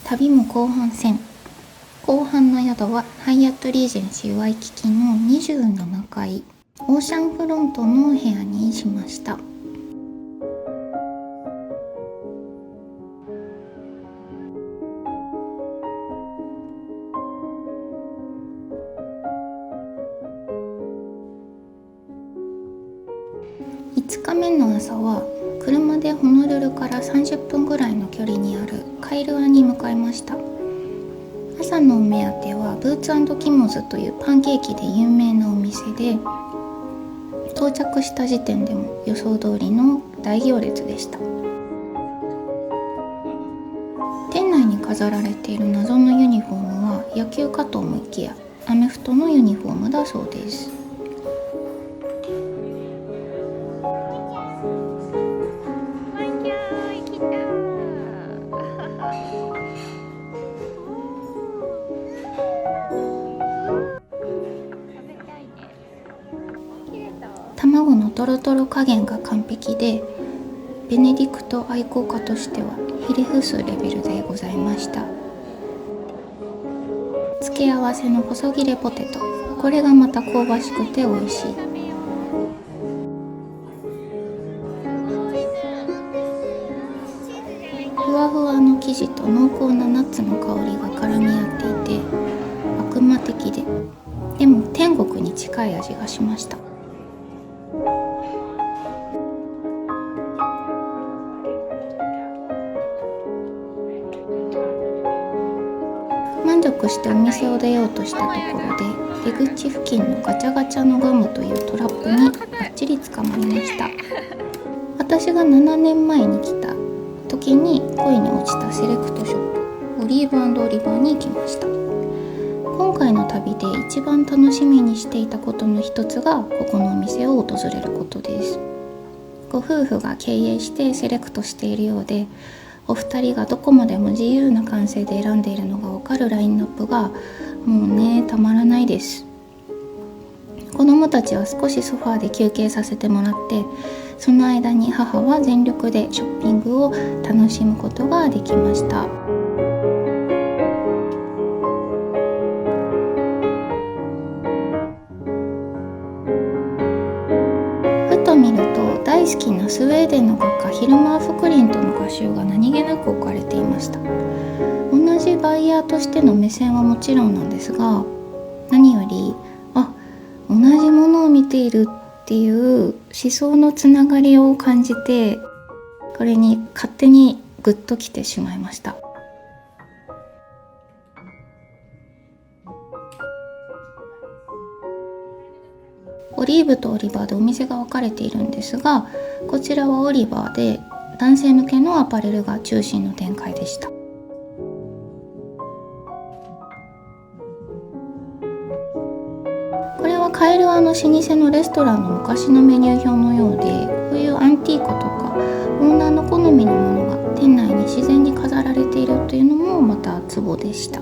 旅も後半戦。後半の宿はハイアットリージェンシーワイキキの27階オーシャンフロントの部屋にしました。5日目の朝は車でホノルルから30分ぐらいの距離にあるカイルアに向かいました。朝のお目当てはブーツ&キモズというパンケーキで有名なお店で、到着した時点でも予想通りの大行列でした。店内に飾られている謎のユニフォームは野球かと思いきやアメフトのユニフォームだそうです。卵のトロトロ加減が完璧で、ベネディクト愛好家としてはひれ伏すレベルでございました。付け合わせの細切れポテト、これがまた香ばしくて美味しい。ふわふわの生地と濃厚なナッツの香りが絡み合っていて悪魔的でも天国に近い味がしました。満足してお店を出ようとしたところで、出口付近のガチャガチャのガムというトラップにバッチリ捕まりました。私が7年前に来た時に恋に落ちたセレクトショップオリーブ&オリバーに行きました。今回の旅で一番楽しみにしていたことの一つがここのお店を訪れることです。ご夫婦が経営してセレクトしているようで、お二人がどこまでも自由な感性で選んでいるのが分かるラインナップがもうね、たまらないです。子供たちは少しソファーで休憩させてもらって、その間に母は全力でショッピングを楽しむことができました。ふと見ると大好きなスウェーデンの画家ヒルマー・フクリントの画集が何気なく置かれていました。同じバイヤーとしての目線はもちろんなんですが、何より同じものを見ているっていう思想のつながりを感じて、これに勝手にグッときてしまいました。オリーブとオリバーでお店が分かれているんですが、こちらはオリバーで男性向けのアパレルが中心の展開でした。これはカエルアの老舗のレストランの昔のメニュー表のようで、こういうアンティーコとかオーナーの好みのものが店内に自然に飾られているというのもまたツボでした。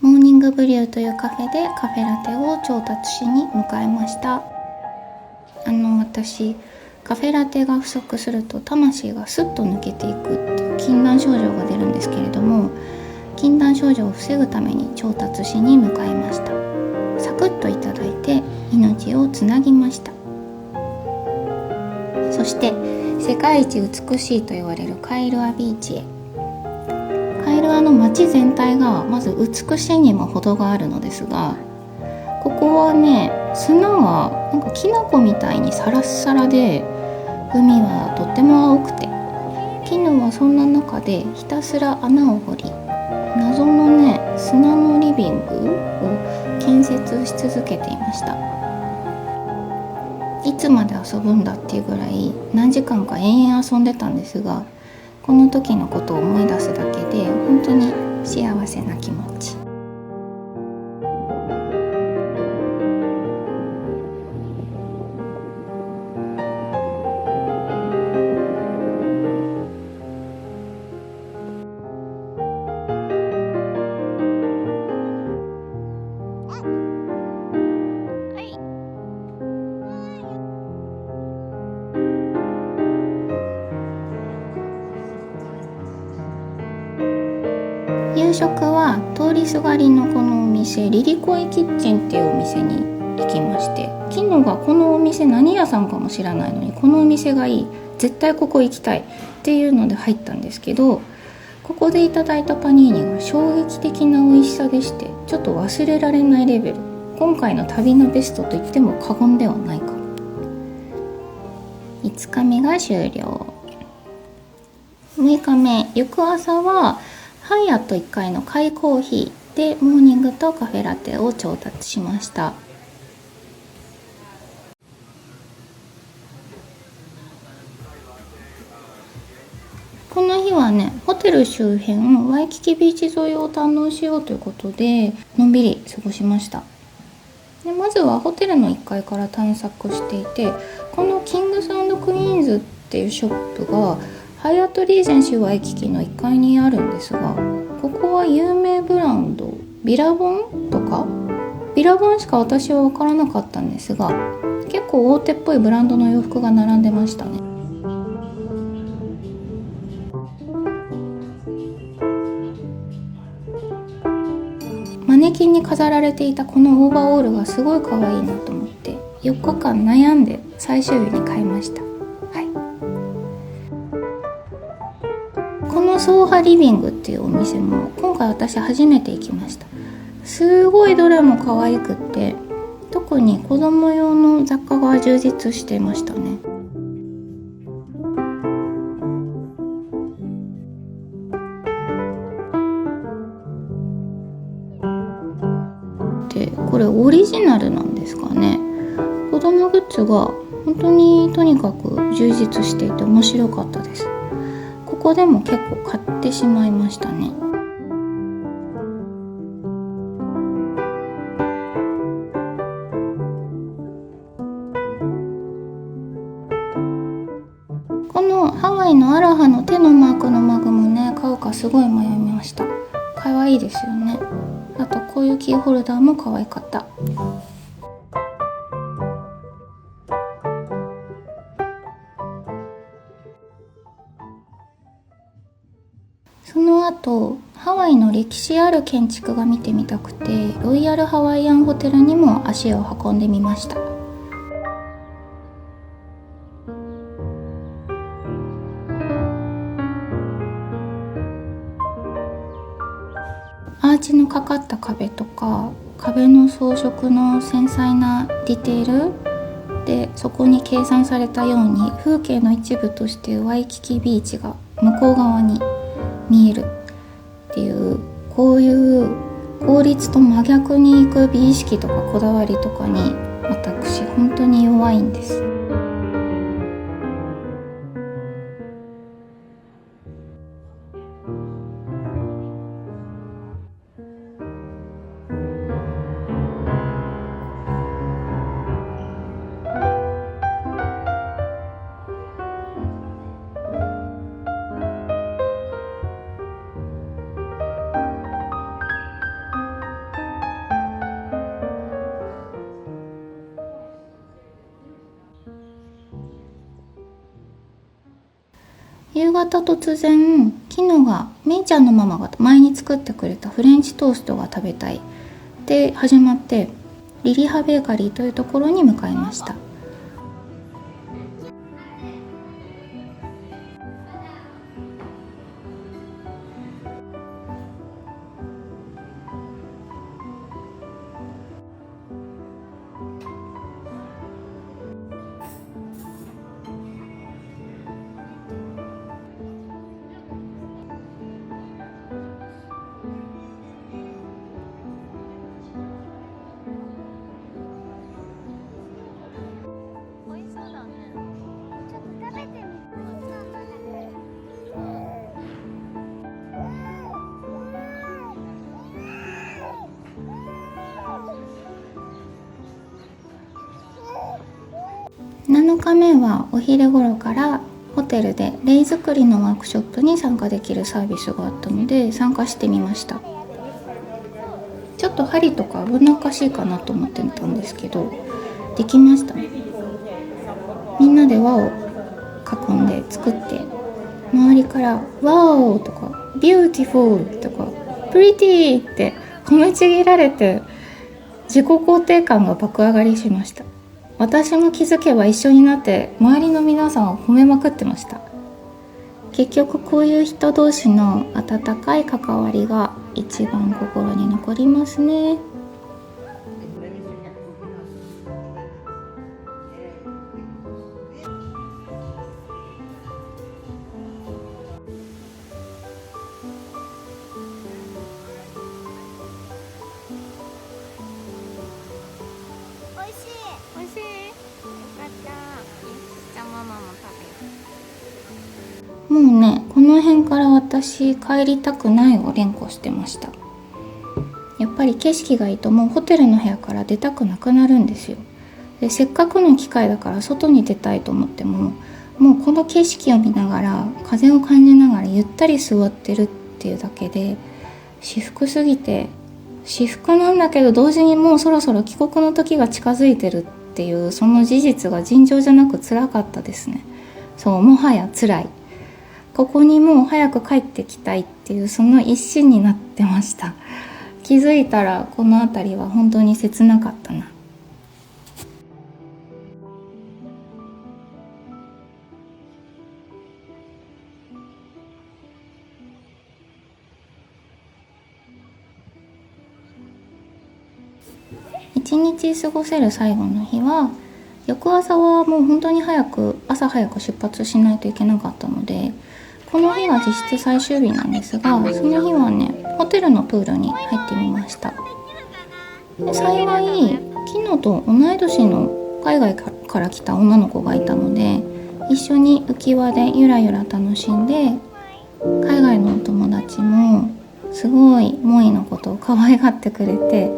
モーニングブリューというカフェでカフェラテを調達しに向かいました。私カフェラテが不足すると魂がスッと抜けていくっていう禁断症状が出るんですけれども、禁断症状を防ぐために調達しに向かいました。サクッといただいて命をつなぎました。そして世界一美しいと言われるカイルアビーチへ。カイルアの街全体がまず美しいにも程があるのですが、ここはね、砂がなんかきな粉みたいにサラッサラで、海はとっても青くて、絹はそんな中でひたすら穴を掘り、謎のね、砂のリビングを建設し続けていました。いつまで遊ぶんだっていうぐらい何時間か延々遊んでたんですが、この時のことを思い出すだけで本当に幸せな気持ち。夕食は通りすがりのこのお店、リリコイキッチンっていうお店に行きまして、昨日がこのお店何屋さんかも知らないのに、このお店がいい、絶対ここ行きたいっていうので入ったんですけど、ここでいただいたパニーニが衝撃的な美味しさでして、ちょっと忘れられないレベル、今回の旅のベストと言っても過言ではないかも。5日目が終了。6日目、翌朝はハイアット1階のカイコーヒーでモーニングとカフェラテを調達しました。この日はね、ホテル周辺ワイキキビーチ沿いを堪能しようということでのんびり過ごしました。でまずはホテルの1階から探索していて、このキングス&クイーンズっていうショップがハイアットリージェンシーワイキキの1階にあるんですが、ここは有名ブランドビラボンとか、ビラボンしか私は分からなかったんですが、結構大手っぽいブランドの洋服が並んでましたね。マネキンに飾られていたこのオーバーオールがすごい可愛いなと思って4日間悩んで最終日に買いました。このソーハリビングっていうお店も今回私初めて行きました。すごいどれも可愛くって、特に子供用の雑貨が充実していましたね。でこれオリジナルなんですかね。子供グッズが本当にとにかく充実していて面白かったです。ここでも結構買ってしまいましたね。このハワイのアラハの手のマークのマグもね、買うかすごい迷いました。可愛いですよね。あとこういうキーホルダーも可愛かった。その後、ハワイの歴史ある建築が見てみたくて、ロイヤルハワイアンホテルにも足を運んでみました。アーチのかかった壁とか、壁の装飾の繊細なディテールで、そこに計算されたように風景の一部としてワイキキビーチが向こう側に見えるっていう、こういう効率と真逆に行く美意識とかこだわりとかに私本当に弱いんです。夕方突然、キノがめいちゃんのママが前に作ってくれたフレンチトーストが食べたいで始まって、リリハベーカリーというところに向かいました。7日目はお昼頃からホテルでレイ作りのワークショップに参加できるサービスがあったので参加してみました。ちょっと針とか危なっかしいかなと思ってたんですけど、できましたね。みんなで輪を囲んで作って、周りからワオとかビューティフォーとかプリティーって褒めちぎられて、自己肯定感が爆上がりしました。私も気づけば一緒になって周りの皆さんを褒めまくってました。結局こういう人同士の温かい関わりが一番心に残りますね。美味しい。よかった。じゃあママも食べる。もうね、この辺から私帰りたくないを連呼してました。やっぱり景色がいいともうホテルの部屋から出たくなくなるんですよ。でせっかくの機会だから外に出たいと思っても、もうこの景色を見ながら風を感じながらゆったり座ってるっていうだけで至福すぎて、至福なんだけど同時にもうそろそろ帰国の時が近づいてるっていう、その事実が尋常じゃなく辛かったですね。そう、もはや辛い。ここにもう早く帰ってきたいっていうその一心になってました。気づいたらこの辺りは本当に切なかったな。一日過ごせる最後の日は、翌朝はもう本当に朝早く出発しないといけなかったので、この日が実質最終日なんですが、その日はね、ホテルのプールに入ってみました。で幸い昨日と同い年の海外から来た女の子がいたので、一緒に浮き輪でゆらゆら楽しんで、海外のお友達もすごい萌のことを可愛がってくれて、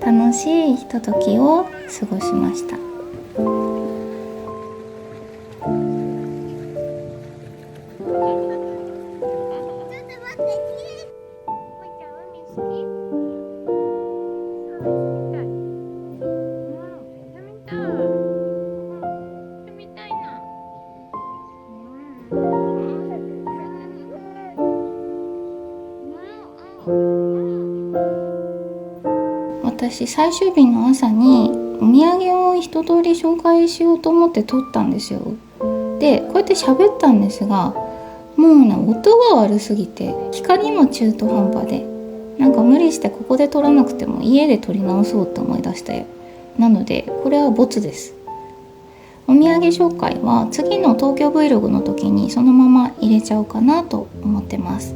楽しいひとときを過ごしました。私最終日の朝にお土産を一通り紹介しようと思って撮ったんですよ。でこうやって喋ったんですが、もうね、音が悪すぎて光も中途半端で、なんか無理してここで撮らなくても家で撮り直そうって思い出したよ。なのでこれはボツです。お土産紹介は次の東京 Vlog の時にそのまま入れちゃおうかなと思ってます。